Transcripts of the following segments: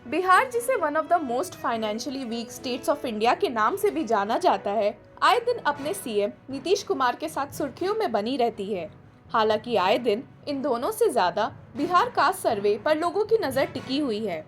बिहार, जिसे one of the most financially week states of India के नाम से भी जाना जाता है, आए दिन अपने सीएम नीतीश कुमार के साथ सुर्खियों में बनी रहती है। हालांकि आए दिन इन दोनों से ज्यादा बिहार कास्ट सर्वे पर लोगों की नजर टिकी हुई है।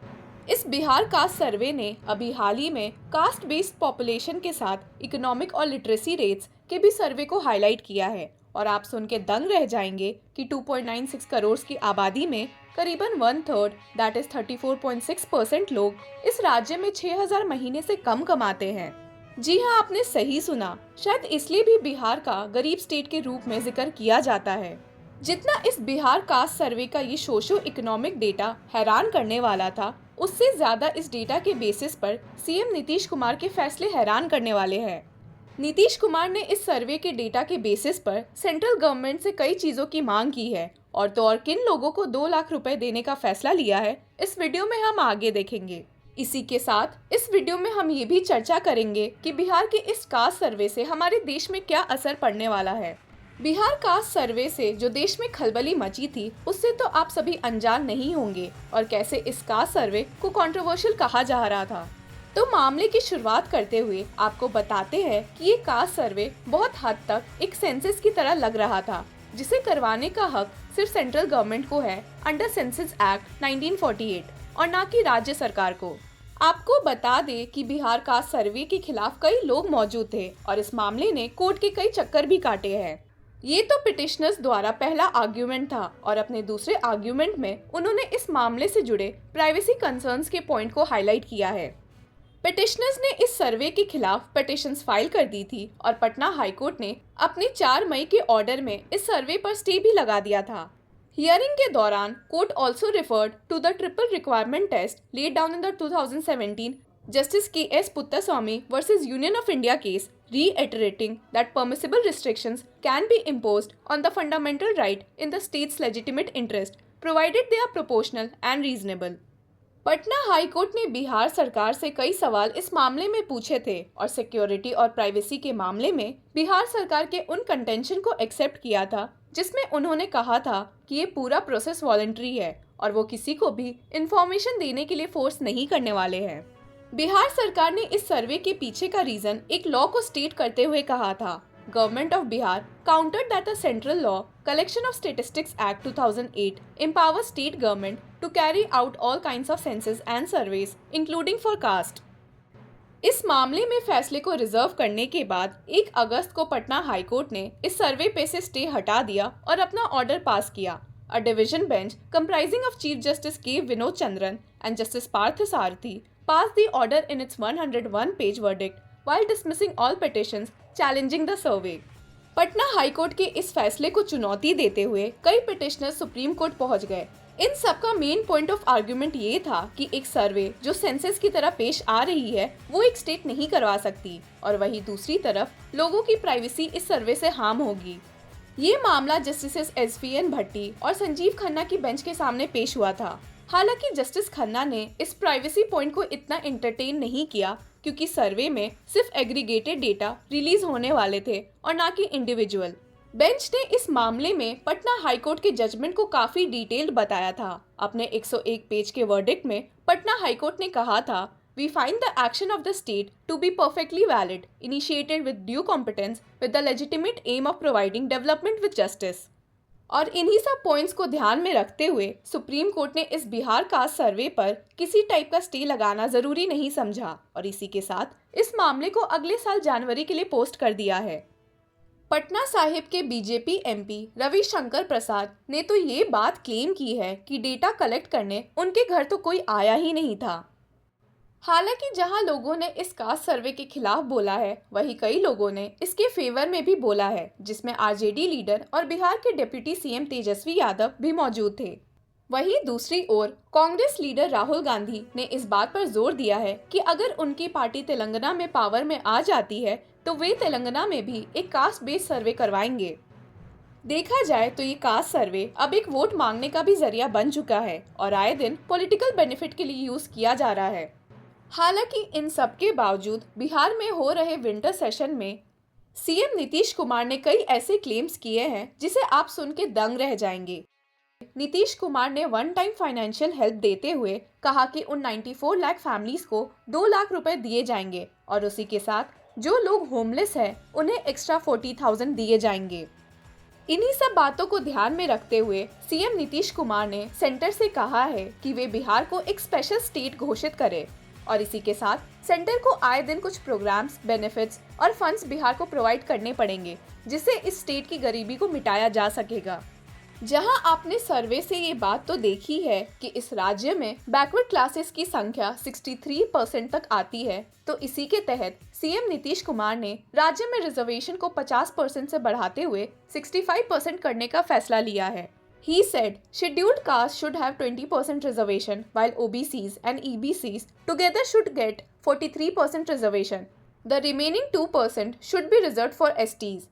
इस बिहार कास्ट सर्वे ने अभी हाल ही में कास्ट बेस्ड पॉपुलेशन के साथ इकोनॉमिक और लिटरेसी रेट्स के भी सर्वे को हाईलाइट किया है। और आप सुन के दंग रह जाएंगे कि 2.96 करोड़ की आबादी में करीबन 1/3 दैट इज 34.6% लोग इस राज्य में 6000 महीने से कम कमाते हैं। जी हाँ, आपने सही सुना। शायद इसलिए भी बिहार का गरीब स्टेट के रूप में जिक्र किया जाता है। जितना इस बिहार कास्ट सर्वे का ये सोशो इकोनॉमिक डेटा हैरान करने वाला था, उससे ज्यादा इस डेटा के बेसिस पर सीएम नीतीश कुमार के फैसले हैरान करने वाले हैं। नीतीश कुमार ने इस सर्वे के डेटा के बेसिस पर सेंट्रल गवर्नमेंट से कई चीजों की मांग की है, और तो और किन लोगों को 2 लाख रुपए देने का फैसला लिया है, इस वीडियो में हम आगे देखेंगे। इसी के साथ इस वीडियो में हम ये भी चर्चा करेंगे कि बिहार के इस कास्ट सर्वे से हमारे देश में क्या असर पड़ने वाला है। बिहार कास्ट सर्वे से जो देश में खलबली मची थी, उससे तो आप सभी अनजान नहीं होंगे, और कैसे इस कास्ट सर्वे को कंट्रोवर्शियल कहा जा रहा था। तो मामले की शुरुआत करते हुए आपको बताते हैं कि ये कास्ट सर्वे बहुत हद तक एक सेंसस की तरह लग रहा था, जिसे करवाने का हक सिर्फ सेंट्रल गवर्नमेंट को है अंडर सेंसस एक्ट 1948 और ना कि राज्य सरकार को। आपको बता दें कि बिहार कास्ट सर्वे के खिलाफ कई लोग मौजूद थे और इस मामले ने कोर्ट के कई चक्कर भी काटे हैं। ये तो पिटिशनर्स द्वारा पहला आर्ग्यूमेंट था, और अपने दूसरे आर्ग्यूमेंट में उन्होंने इस मामले से जुड़े प्राइवेसी कंसर्न्स के पॉइंट को हाईलाइट किया है। पिटिशनर्स ने इस सर्वे के खिलाफ पिटिशंस फाइल कर दी थी, और पटना हाईकोर्ट ने अपने 4 मई के ऑर्डर में इस सर्वे पर स्टे भी लगा दिया था। हियरिंग के दौरान court also referred to the triple requirement test laid down in the 2017 justice K S. Puttaswamy versus union of India case, reiterating that permissible restrictions can be imposed on the fundamental right in the state's legitimate interest, provided they are proportional and reasonable. Patna high court ने बिहार सरकार से कई सवाल इस मामले में पूछे थे, और सिक्योरिटी और प्राइवेसी के मामले में बिहार सरकार के उन कंटेंशन को एक्सेप्ट किया था, जिसमें उन्होंने कहा था कि ये पूरा प्रोसेस वॉलंटरी है और वो किसी को भी इंफॉर्मेशन देने के लिए फोर्स नहीं करने वाले हैं। बिहार सरकार ने इस सर्वे के पीछे का रीजन एक लॉ को स्टेट करते हुए कहा था। Government of Bihar countered that the Central Law Collection of Statistics Act 2008 empowers state government to carry out all kinds of census and surveys, including for caste. इस मामले में फैसले को रिजर्व करने के बाद 1 अगस्त को पटना हाई कोर्ट ने इस सर्वे पे से स्टे हटा दिया और अपना ऑर्डर पास किया। A division bench comprising of Chief Justice K. Vinod Chandran and Justice Parth Sarathy passed the order in its 101-page verdict while dismissing all petitions challenging the survey. Patna high court के इस फैसले को चुनौती देते हुए कई petitioner supreme court पहुंच गए। इन सब का मेन पॉइंट ऑफ आर्गुमेंट ये था कि एक सर्वे जो सेंसस की तरह पेश आ रही है, वो एक स्टेट नहीं करवा सकती, और वहीं दूसरी तरफ लोगों की प्राइवेसी इस सर्वे से हार्म होगी। ये मामला जस्टिस एस.वी.एन. भट्टी और संजीव खन्ना की बेंच के सामने पेश हुआ था। हालांकि जस्टिस खन्ना ने इस प्राइवेसी पॉइंट को इतना एंटरटेन नहीं किया, क्योंकि सर्वे में सिर्फ एग्रीगेटेड डेटा रिलीज होने वाले थे और ना कि इंडिविजुअल। बेंच ने इस मामले में पटना हाईकोर्ट के जजमेंट को काफी डिटेल्ड बताया था। अपने 101 पेज के वर्डिक्ट में पटना हाईकोर्ट ने कहा था, we find the action of the state to be perfectly valid, initiated with due competence with the legitimate aim of providing development with justice. और इन्हीं सब पॉइंट्स को ध्यान में रखते हुए सुप्रीम कोर्ट ने इस बिहार कास्ट सर्वे पर किसी टाइप का स्टे लगाना जरूरी नहीं समझा, और इसी के साथ इस मामले को अगले साल जनवरी के लिए पोस्ट कर दिया है। पटना साहिब के बीजेपी एमपी रविशंकर प्रसाद ने तो ये बात क्लेम की है कि डेटा कलेक्ट करने उनके घर तो कोई आया ही नहीं था। हालांकि जहां लोगों ने इस कास्ट सर्वे के खिलाफ बोला है, वहीं कई लोगों ने इसके फेवर में भी बोला है, जिसमें आरजेडी लीडर और बिहार के डिप्टी सीएम तेजस्वी यादव भी मौजूद थे। वहीं दूसरी ओर कांग्रेस लीडर राहुल गांधी ने इस बात पर जोर दिया है कि अगर उनकी पार्टी तेलंगाना में पावर में आ जाती है, तो वे तेलंगाना में भी एक कास्ट बेस्ड सर्वे करवाएंगे। देखा जाए तो ये कास्ट सर्वे अब एक वोट मांगने का भी जरिया बन चुका है, और आए दिन पॉलिटिकल बेनिफिट के लिए यूज किया जा रहा है। हालांकि इन सब के बावजूद बिहार में हो रहे विंटर सेशन में सीएम नीतीश कुमार ने कई ऐसे क्लेम्स किए हैं जिसे आप सुन के दंग रह जाएंगे। नीतीश कुमार ने वन टाइम फाइनेंशियल हेल्प देते हुए कहा कि उन 94 लाख फैमिलीज को 2 लाख रुपए दिए जाएंगे और उसी के साथ जो लोग होमलेस हैं उन्हें एक्स्ट्रा 40,000 दिए जाएंगे। इन्हीं सब बातों को ध्यान में रखते हुए सीएम नीतीश कुमार ने सेंटर से कहा है कि वे बिहार को एक स्पेशल स्टेट घोषित करें और इसी के साथ सेंटर को आए दिन कुछ प्रोग्राम्स, बेनिफिट्स और फंड्स बिहार को प्रोवाइड करने पड़ेंगे जिससे इस स्टेट की गरीबी को मिटाया जा सकेगा। जहां आपने सर्वे से ये बात तो देखी है कि इस राज्य में बैकवर्ड क्लासेस की संख्या 63% तक आती है, तो इसी के तहत सीएम नीतीश कुमार ने राज्य में रिजर्वेशन को 50% से बढ़ाते हुए 65% करने का फैसला लिया है। He said scheduled castes should have 20% reservation while OBCs and EBCs together should get 43% reservation. The remaining 2% should be reserved for STs.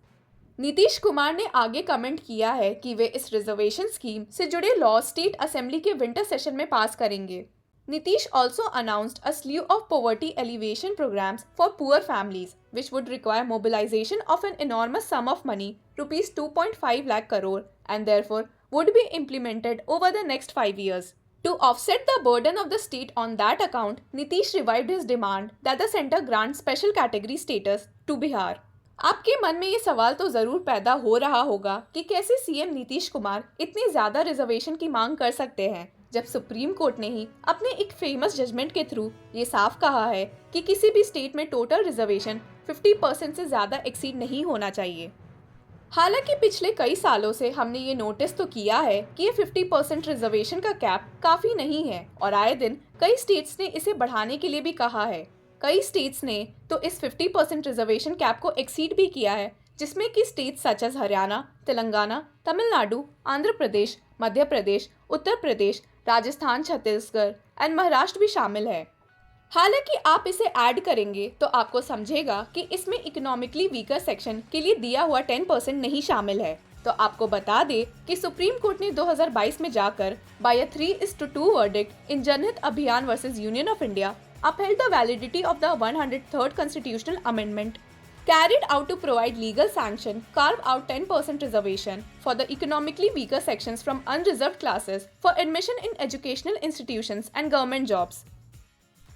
Nitish Kumar ने आगे कमेंट किया है कि वे इस रिजर्वेशन स्कीम से जुड़े लॉ स्टेट असेंबली के विंटर सेशन में पास करेंगे। Nitish also announced a slew of poverty alleviation programs for poor families, which would require mobilization of an enormous sum of money, rupees 2.5 lakh crore, and therefore would be implemented over the next 5 years. To offset the burden of the state on that account, Nitish revived his demand that the center grant special category status to Bihar. आपके मन में ये सवाल तो जरूर पैदा हो रहा होगा कि कैसे सीएम नीतीश कुमार इतनी ज्यादा रिजर्वेशन की मांग कर सकते हैं, जब सुप्रीम कोर्ट ने ही अपने एक फेमस जजमेंट के थ्रू ये साफ कहा है कि किसी भी स्टेट में टोटल रिजर्वेशन 50% से ज्यादा एक्सीड नहीं होना चाहिए। हालांकि पिछले कई सालों से हमने ये नोटिस तो किया है कि ये 50% रिजर्वेशन का कैप काफी नहीं है और आए दिन कई स्टेट्स ने इसे बढ़ाने के लिए भी कहा है। कई स्टेट्स ने तो इस 50% रिजर्वेशन कैप को एक्सीड भी किया है, जिसमें कि states such as Haryana, Telangana, Tamil Nadu, Andhra Pradesh, Madhya Pradesh, Uttar Pradesh, Rajasthan, Chhattisgarh and Maharashtra भी शामिल है। हालांकि आप इसे ऐड करेंगे तो आपको समझेगा कि इसमें इकोनॉमिकली वीकर सेक्शन के लिए दिया हुआ 10% नहीं शामिल है। तो आपको बता दे कि सुप्रीम कोर्ट ने 2022 में जाकर बाय 3:2 वर्डिक्ट इन जनहित अभियान versus union of India upheld the validity of the 103rd constitutional amendment carried out to provide legal sanction, carve out 10% reservation for the economically weaker sections from unreserved classes for admission in educational institutions and government jobs.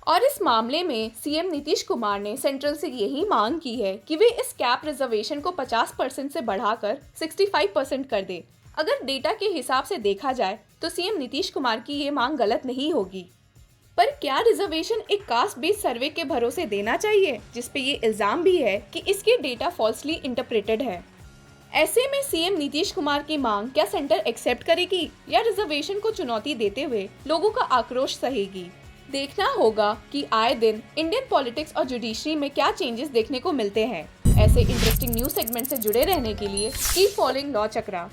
और इस मामले में CM Nitish Kumar ने central से यही मांग की है कि वे इस कैप रिजर्वेशन को 50% से बढ़ाकर 65% कर दे। अगर डेटा के हिसाब से देखा जाए तो सीएम नीतीश कुमार की ये मांग गलत नहीं होगी। पर क्या रिजर्वेशन एक कास्ट बेस्ड सर्वे के भरोसे देना चाहिए, जिसपे ये इल्जाम भी है कि इसके डेटा फॉल्सली इंटरप्रेटेड है। ऐसे में सीएम नीतीश कुमार की मांग क्या सेंटर एक्सेप्ट करेगी या रिजर्वेशन को चुनौती देते हुए लोगों का आक्रोश सहेगी? देखना होगा कि आए दिन इंडियन पॉलिटिक्स और जुडिशरी में क्या चेंजेस देखने को मिलते हैं। ऐसे इंटरेस्टिंग न्यूज सेगमेंट से जुड़े रहने के लिए कीप फॉलोइंग लॉ चक्रा।